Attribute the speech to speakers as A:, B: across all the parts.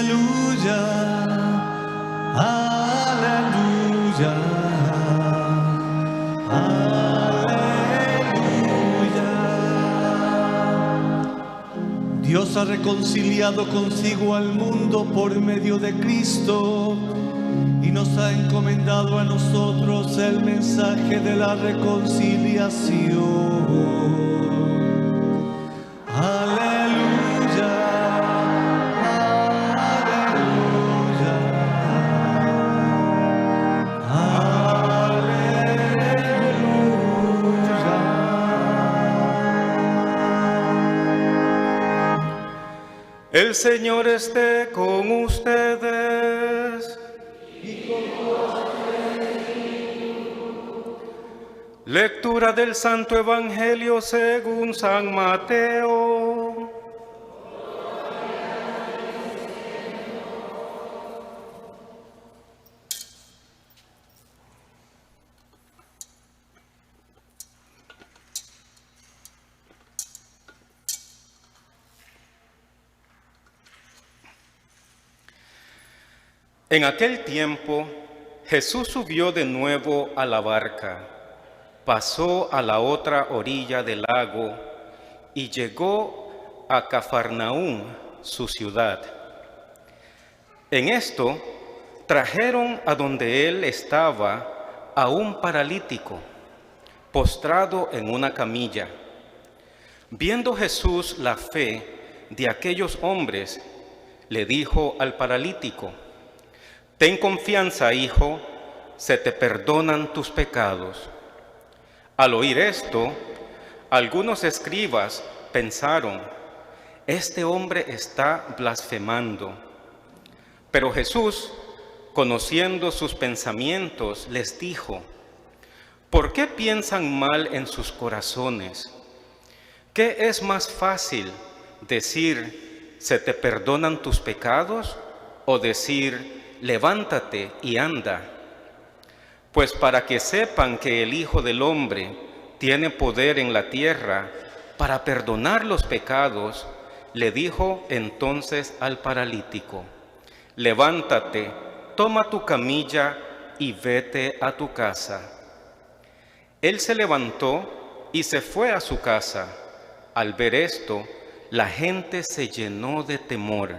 A: aleluya, aleluya. Dios ha reconciliado consigo al mundo por medio de Cristo y nos ha encomendado a nosotros el mensaje de la reconciliación. Aleluya, aleluya, aleluya.
B: El Señor esté con ustedes. Lectura del Santo Evangelio según San Mateo. En aquel tiempo, Jesús subió de nuevo a la barca, pasó a la otra orilla del lago y llegó a Cafarnaúm, su ciudad. En esto, trajeron a donde él estaba a un paralítico, postrado en una camilla. Viendo Jesús la fe de aquellos hombres, le dijo al paralítico: «Ten confianza, hijo, se te perdonan tus pecados». Al oír esto, algunos escribas pensaron: «Este hombre está blasfemando». Pero Jesús, conociendo sus pensamientos, les dijo: «¿Por qué piensan mal en sus corazones? ¿Qué es más fácil, decir, se te perdonan tus pecados, o decir, levántate y anda? Pues para que sepan que el Hijo del Hombre tiene poder en la tierra para perdonar los pecados», le dijo entonces al paralítico: «Levántate, toma tu camilla y vete a tu casa». Él se levantó y se fue a su casa. Al ver esto, la gente se llenó de temor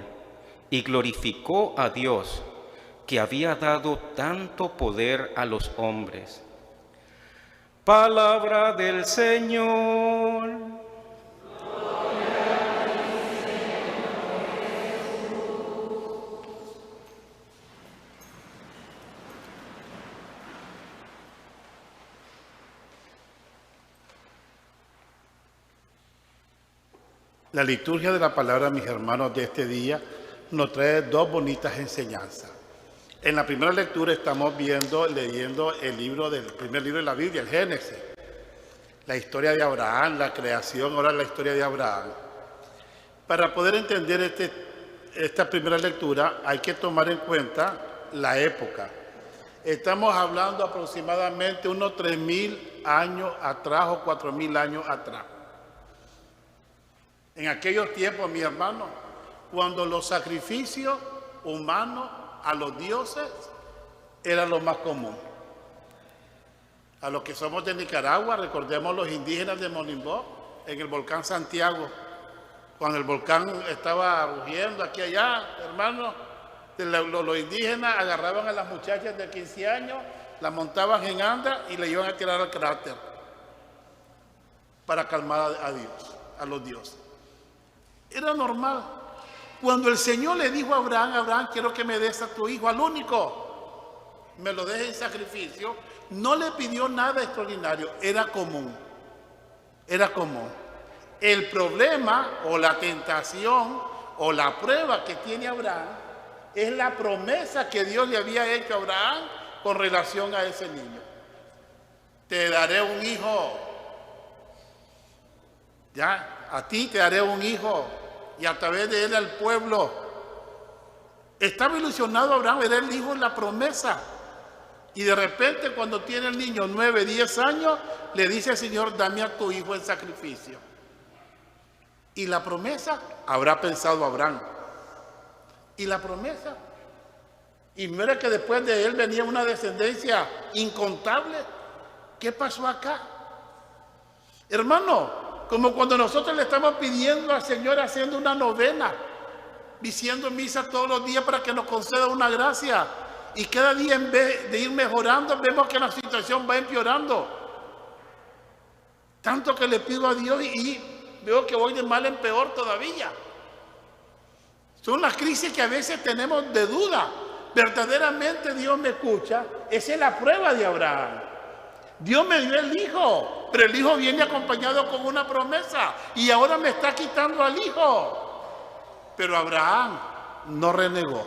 B: y glorificó a Dios, que había dado tanto poder a los hombres. Palabra del Señor.
C: La liturgia de la palabra, mis hermanos, de este día nos trae dos bonitas enseñanzas. En la primera lectura estamos leyendo el primer libro de la Biblia, el Génesis. La historia de Abraham, la creación, ahora la historia de Abraham. Para poder entender esta primera lectura hay que tomar en cuenta la época. Estamos hablando aproximadamente unos 3.000 años atrás o 4.000 años atrás. En aquellos tiempos, mis hermanos, cuando los sacrificios humanos a los dioses era lo más común. A los que somos de Nicaragua, recordemos los indígenas de Monimbó, en el volcán Santiago, cuando el volcán estaba rugiendo aquí y allá, hermanos, los indígenas agarraban a las muchachas de 15 años, las montaban en anda y le iban a tirar al cráter para calmar a Dios, a los dioses. Era normal. Cuando el Señor le dijo a Abraham: «Abraham, quiero que me des a tu hijo, al único, me lo dejes en sacrificio», no le pidió nada extraordinario, era común. Era común. El problema o la tentación o la prueba que tiene Abraham es la promesa que Dios le había hecho a Abraham con relación a ese niño. Te daré un hijo. Ya, a ti te daré un hijo y a través de él al pueblo. Estaba ilusionado Abraham, era el hijo de la promesa. Y de repente, cuando tiene el niño 9, 10 años, le dice al Señor: «Dame a tu hijo en sacrificio». Y la promesa, habrá pensado Abraham. ¿Y la promesa? Y mira que después de él venía una descendencia incontable. ¿Qué pasó acá? Hermano, como cuando nosotros le estamos pidiendo al Señor haciendo una novena, diciendo misa todos los días para que nos conceda una gracia. Y cada día en vez de ir mejorando, vemos que la situación va empeorando. Tanto que le pido a Dios y veo que voy de mal en peor todavía. Son las crisis que a veces tenemos de duda. ¿Verdaderamente Dios me escucha? Esa es la prueba de Abraham. Dios me dio el hijo, pero el hijo viene acompañado con una promesa y ahora me está quitando al hijo. Pero Abraham no renegó,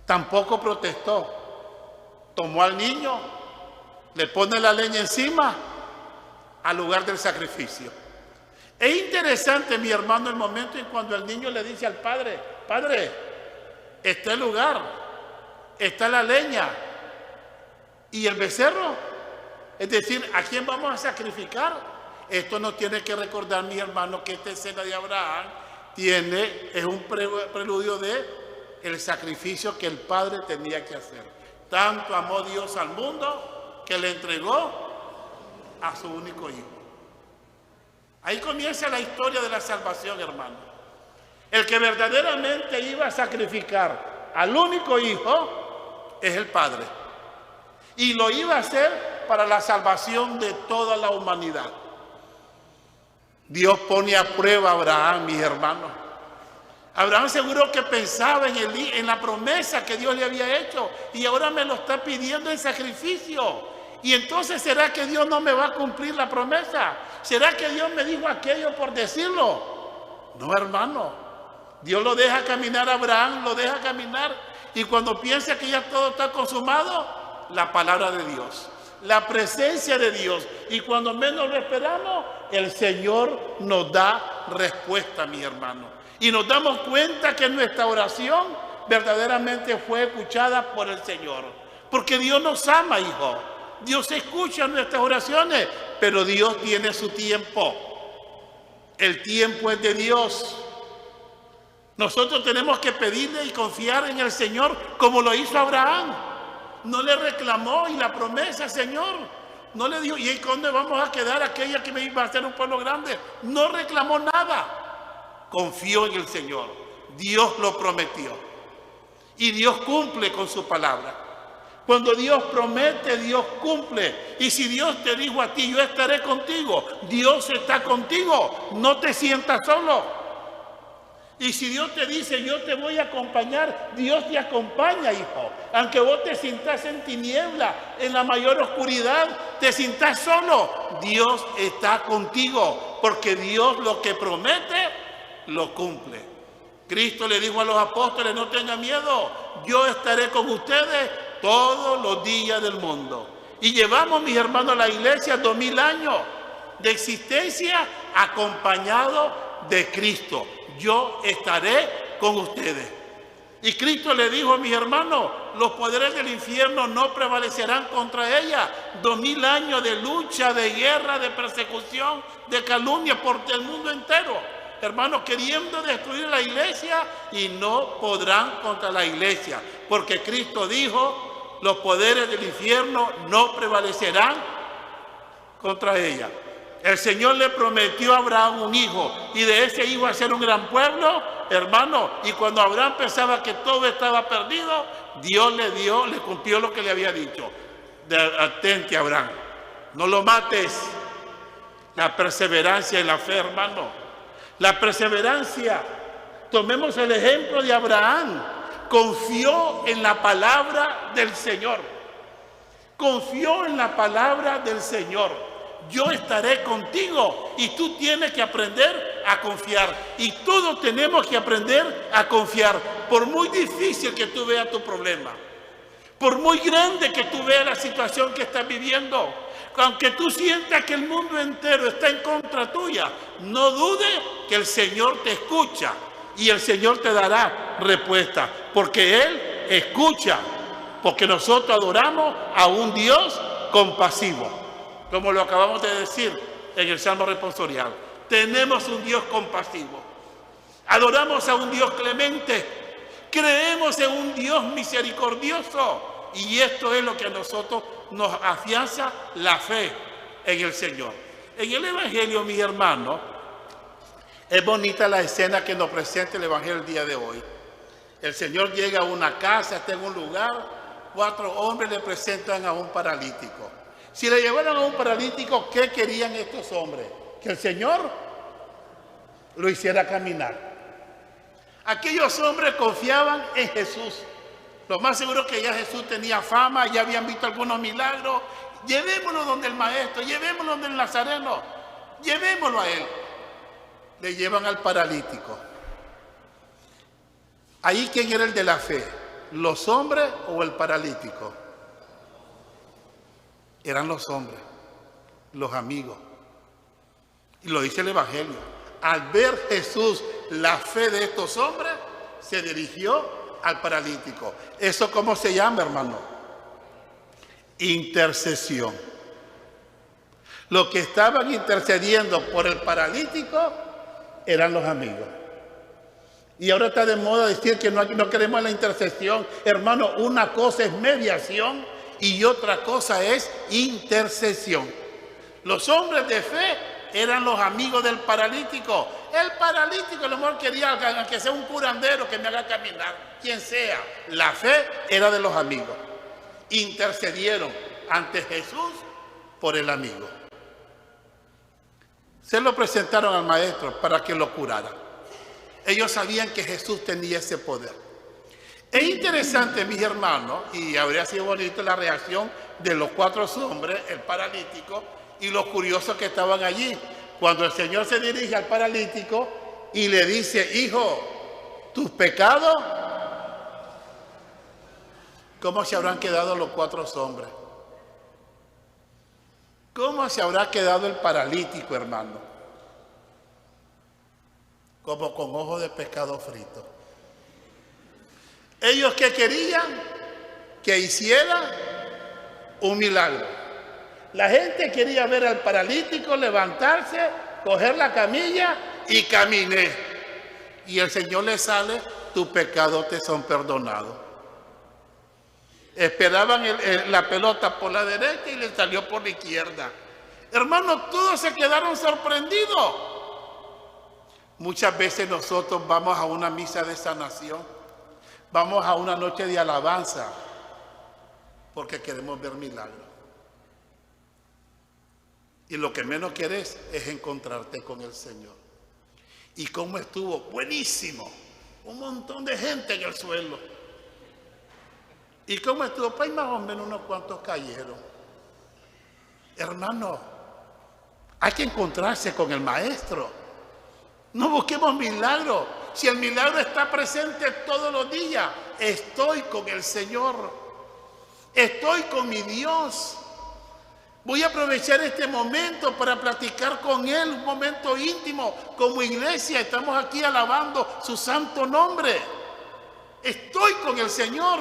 C: tampoco protestó. Tomó al niño, le pone la leña encima al lugar del sacrificio. Es interesante, mi hermano, el momento en cuando el niño le dice al padre: Padre, está el lugar, está la leña y el becerro. Es decir, ¿a quién vamos a sacrificar? Esto nos tiene que recordar, mi hermano, que esta escena de Abraham es un preludio de el sacrificio que el padre tenía que hacer. Tanto amó Dios al mundo que le entregó a su único hijo. Ahí comienza la historia de la salvación, hermano. El que verdaderamente iba a sacrificar al único hijo es el Padre. Y lo iba a hacer para la salvación de toda la humanidad. Dios pone a prueba a Abraham, mis hermanos. Abraham seguro que pensaba en la promesa que Dios le había hecho y ahora me lo está pidiendo en sacrificio. Y entonces, ¿será que Dios no me va a cumplir la promesa? ¿Será que Dios me dijo aquello por decirlo? No, hermano. Dios lo deja caminar a Abraham, lo deja caminar. Y cuando piensa que ya todo está consumado, la palabra de Dios, la presencia de Dios. Y cuando menos lo esperamos, el Señor nos da respuesta, mi hermano. Y nos damos cuenta que nuestra oración verdaderamente fue escuchada por el Señor. Porque Dios nos ama, hijo. Dios escucha nuestras oraciones, pero Dios tiene su tiempo. El tiempo es de Dios. Nosotros tenemos que pedirle y confiar en el Señor como lo hizo Abraham. No le reclamó y la promesa, Señor, no le dijo: ¿y dónde vamos a quedar aquella que me iba a hacer un pueblo grande? No reclamó nada. Confió en el Señor. Dios lo prometió. Y Dios cumple con su palabra. Cuando Dios promete, Dios cumple. Y si Dios te dijo a ti: yo estaré contigo, Dios está contigo. No te sientas solo. Y si Dios te dice: yo te voy a acompañar, Dios te acompaña, hijo. Aunque vos te sientas en tiniebla, en la mayor oscuridad, te sientas solo, Dios está contigo. Porque Dios lo que promete, lo cumple. Cristo le dijo a los apóstoles: no tengan miedo, yo estaré con ustedes todos los días del mundo. Y llevamos, mis hermanos, a la iglesia 2000 años de existencia acompañado de Cristo. Yo estaré con ustedes. Y Cristo le dijo: mis hermanos, los poderes del infierno no prevalecerán contra ella. 2000 años de lucha, de guerra, de persecución, de calumnia por el mundo entero. Hermanos, queriendo destruir la iglesia y no podrán contra la iglesia. Porque Cristo dijo: los poderes del infierno no prevalecerán contra ella. El Señor le prometió a Abraham un hijo y de ese hijo a ser un gran pueblo, hermano. Y cuando Abraham pensaba que todo estaba perdido, Dios le cumplió lo que le había dicho. Atente, Abraham, no lo mates. La perseverancia en la fe, hermano. La perseverancia. Tomemos el ejemplo de Abraham. Confió en la palabra del Señor. Confió en la palabra del Señor. Yo estaré contigo y tú tienes que aprender a confiar. Y todos tenemos que aprender a confiar. Por muy difícil que tú veas tu problema, por muy grande que tú veas la situación que estás viviendo, aunque tú sientas que el mundo entero está en contra tuya, no dudes que el Señor te escucha y el Señor te dará respuesta. Porque Él escucha, porque nosotros adoramos a un Dios compasivo. Como lo acabamos de decir en el Salmo responsorial. Tenemos un Dios compasivo. Adoramos a un Dios clemente. Creemos en un Dios misericordioso. Y esto es lo que a nosotros nos afianza la fe en el Señor. En el Evangelio, mis hermanos, es bonita la escena que nos presenta el Evangelio el día de hoy. El Señor llega a una casa, está en un lugar, 4 hombres le presentan a un paralítico. Si le llevaron a un paralítico, ¿qué querían estos hombres? Que el Señor lo hiciera caminar. Aquellos hombres confiaban en Jesús. Lo más seguro es que ya Jesús tenía fama, ya habían visto algunos milagros. Llevémoslo donde el maestro, llevémoslo donde el nazareno, llevémoslo a él. Le llevan al paralítico. Ahí, ¿quién era el de la fe? ¿Los hombres o el paralítico? Eran los hombres, los amigos. Y lo dice el Evangelio. Al ver Jesús la fe de estos hombres, se dirigió al paralítico. ¿Eso cómo se llama, hermano? Intercesión. Los que estaban intercediendo por el paralítico eran los amigos. Y ahora está de moda decir que no queremos la intercesión. Hermano, una cosa es mediación y otra cosa es intercesión. Los hombres de fe eran los amigos del paralítico. El paralítico a lo mejor quería que sea un curandero que me haga caminar, quien sea. La fe era de los amigos. Intercedieron ante Jesús por el amigo. Se lo presentaron al maestro para que lo curara. Ellos sabían que Jesús tenía ese poder. Es interesante, mis hermanos, y habría sido bonito la reacción de los 4 hombres, el paralítico, y los curiosos que estaban allí. Cuando el Señor se dirige al paralítico y le dice: hijo, tus pecados, ¿cómo se habrán quedado los 4 hombres? ¿Cómo se habrá quedado el paralítico, hermano? Como con ojos de pescado frito. Ellos que querían que hiciera un milagro. La gente quería ver al paralítico levantarse, coger la camilla y caminar. Y el Señor le sale: tus pecados te son perdonados. Esperaban la pelota por la derecha y le salió por la izquierda. Hermanos, todos se quedaron sorprendidos. Muchas veces nosotros vamos a una misa de sanación, vamos a una noche de alabanza, porque queremos ver milagros. Y lo que menos quieres es encontrarte con el Señor. ¿Y cómo estuvo? Buenísimo. Un montón de gente en el suelo. ¿Y cómo estuvo? Pues más o menos unos cuantos cayeron. Hermano, hay que encontrarse con el maestro. No busquemos milagros. Si el milagro está presente todos los días, estoy con el Señor. Estoy con mi Dios. Voy a aprovechar este momento para platicar con Él, un momento íntimo. Como iglesia estamos aquí alabando su santo nombre. Estoy con el Señor.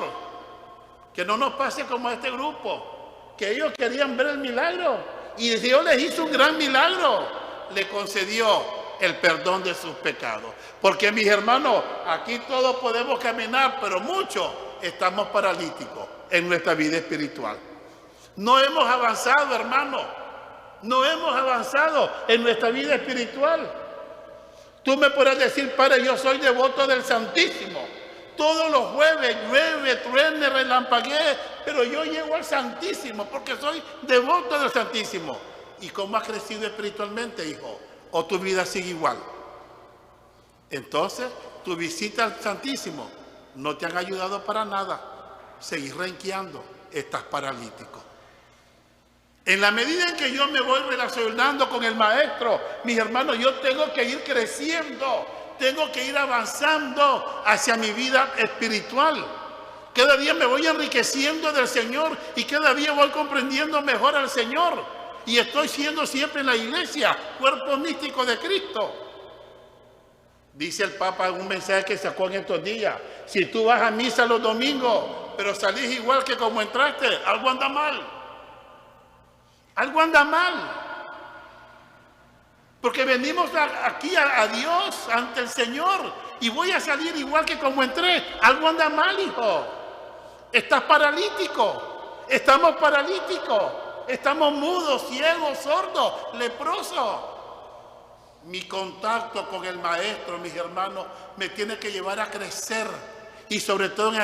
C: Que no nos pase como a este grupo, que ellos querían ver el milagro y Dios les hizo un gran milagro. Le concedió el perdón de sus pecados. Porque, mis hermanos, aquí todos podemos caminar, pero muchos estamos paralíticos en nuestra vida espiritual. No hemos avanzado, hermano. No hemos avanzado en nuestra vida espiritual. Tú me podrás decir: Padre, yo soy devoto del Santísimo. Todos los jueves llueve, truene, relampaguee, pero yo llego al Santísimo porque soy devoto del Santísimo. ¿Y cómo has crecido espiritualmente, hijo? ¿O tu vida sigue igual? Entonces, tu visita al Santísimo no te han ayudado para nada. Seguís renqueando, estás paralítico. En la medida en que yo me voy relacionando con el Maestro, mis hermanos, yo tengo que ir creciendo, tengo que ir avanzando hacia mi vida espiritual. Cada día me voy enriqueciendo del Señor y cada día voy comprendiendo mejor al Señor. Y estoy siendo siempre en la iglesia, cuerpo místico de Cristo. Dice el Papa en un mensaje que sacó en estos días: si tú vas a misa los domingos, pero salís igual que como entraste, algo anda mal. Algo anda mal. Porque venimos aquí a Dios, ante el Señor, y voy a salir igual que como entré. Algo anda mal, hijo. Estás paralítico. Estamos paralíticos. Estamos mudos, ciegos, sordos, leprosos. Mi contacto con el Maestro, mis hermanos, me tiene que llevar a crecer. Y sobre todo en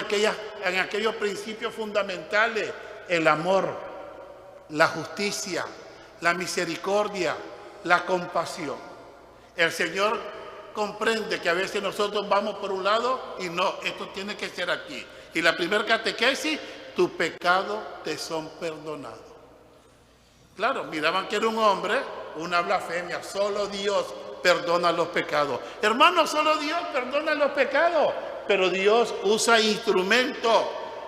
C: aquellos principios fundamentales. El amor, la justicia, la misericordia, la compasión. El Señor comprende que a veces nosotros vamos por un lado y no, esto tiene que ser aquí. Y la primera catequesis, tus pecados te son perdonados. Claro, miraban que era un hombre, una blasfemia, solo Dios perdona los pecados. Hermanos, solo Dios perdona los pecados, pero Dios usa instrumentos.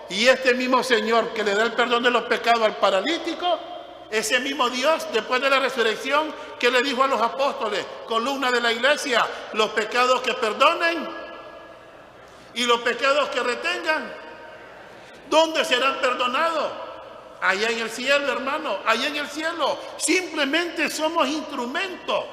C: Y este mismo Señor que le da el perdón de los pecados al paralítico, ese mismo Dios, después de la resurrección, que le dijo a los apóstoles, columna de la iglesia, los pecados que perdonen y los pecados que retengan, ¿dónde serán perdonados? Allá en el cielo, hermano, allá en el cielo. Simplemente somos instrumentos.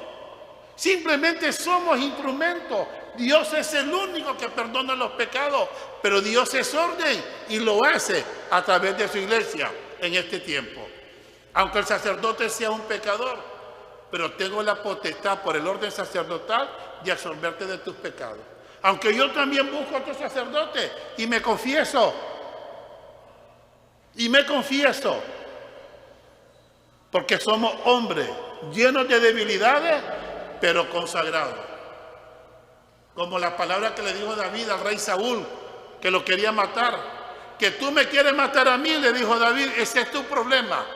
C: Simplemente somos instrumentos. Dios es el único que perdona los pecados, pero Dios es orden y lo hace a través de su iglesia en este tiempo. Aunque el sacerdote sea un pecador, pero tengo la potestad por el orden sacerdotal de absolverte de tus pecados. Aunque yo también busco a otro sacerdote y me confieso, porque somos hombres llenos de debilidades, pero consagrados. Como la palabra que le dijo David al rey Saúl, que lo quería matar. Que tú me quieres matar a mí, le dijo David, ese es tu problema.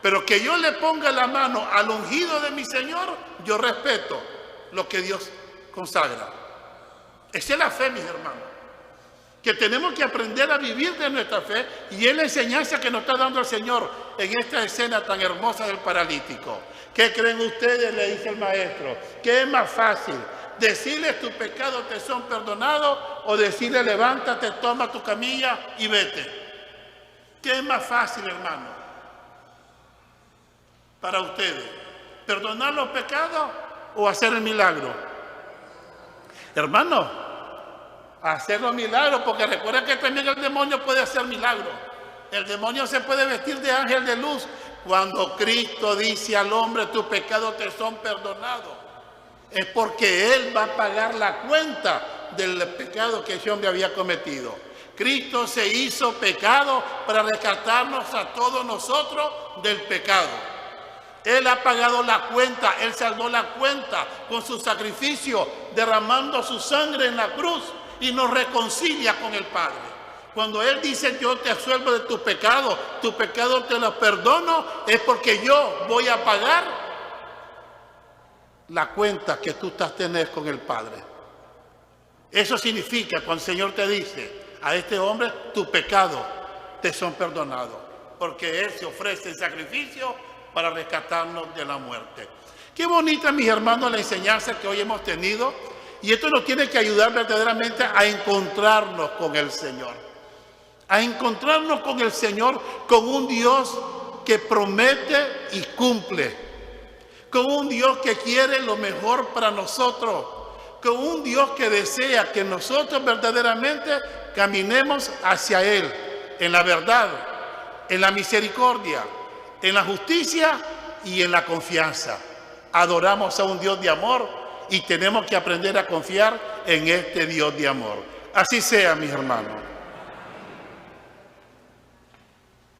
C: Pero que yo le ponga la mano al ungido de mi Señor, yo respeto lo que Dios consagra. Esa es la fe, mis hermanos. Que tenemos que aprender a vivir de nuestra fe, y es la enseñanza que nos está dando el Señor en esta escena tan hermosa del paralítico. ¿Qué creen ustedes?, le dice el maestro. ¿Qué es más fácil? ¿Decirles tus pecados te son perdonados o decirle levántate, toma tu camilla y vete? ¿Qué es más fácil, hermano, para ustedes? ¿Perdonar los pecados o hacer el milagro? Hermano, hacer los milagros, porque recuerda que también el demonio puede hacer milagros. El demonio se puede vestir de ángel de luz. Cuando Cristo dice al hombre tus pecados te son perdonados, es porque Él va a pagar la cuenta del pecado que ese hombre había cometido. Cristo se hizo pecado para rescatarnos a todos nosotros del pecado. Él ha pagado la cuenta, Él saldó la cuenta con su sacrificio, derramando su sangre en la cruz, y nos reconcilia con el Padre. Cuando Él dice yo te absuelvo de tus pecados te los perdono, es porque yo voy a pagar la cuenta que tú estás teniendo con el Padre. Eso significa cuando el Señor te dice a este hombre, tus pecados te son perdonados, porque Él se ofrece en sacrificio para rescatarnos de la muerte. Qué bonita, mis hermanos, la enseñanza que hoy hemos tenido, y esto nos tiene que ayudar verdaderamente a encontrarnos con el Señor. A encontrarnos con el Señor, con un Dios que promete y cumple, con un Dios que quiere lo mejor para nosotros, con un Dios que desea que nosotros verdaderamente caminemos hacia Él, en la verdad, en la misericordia, en la justicia y en la confianza. Adoramos a un Dios de amor y tenemos que aprender a confiar en este Dios de amor. Así sea, mis hermanos.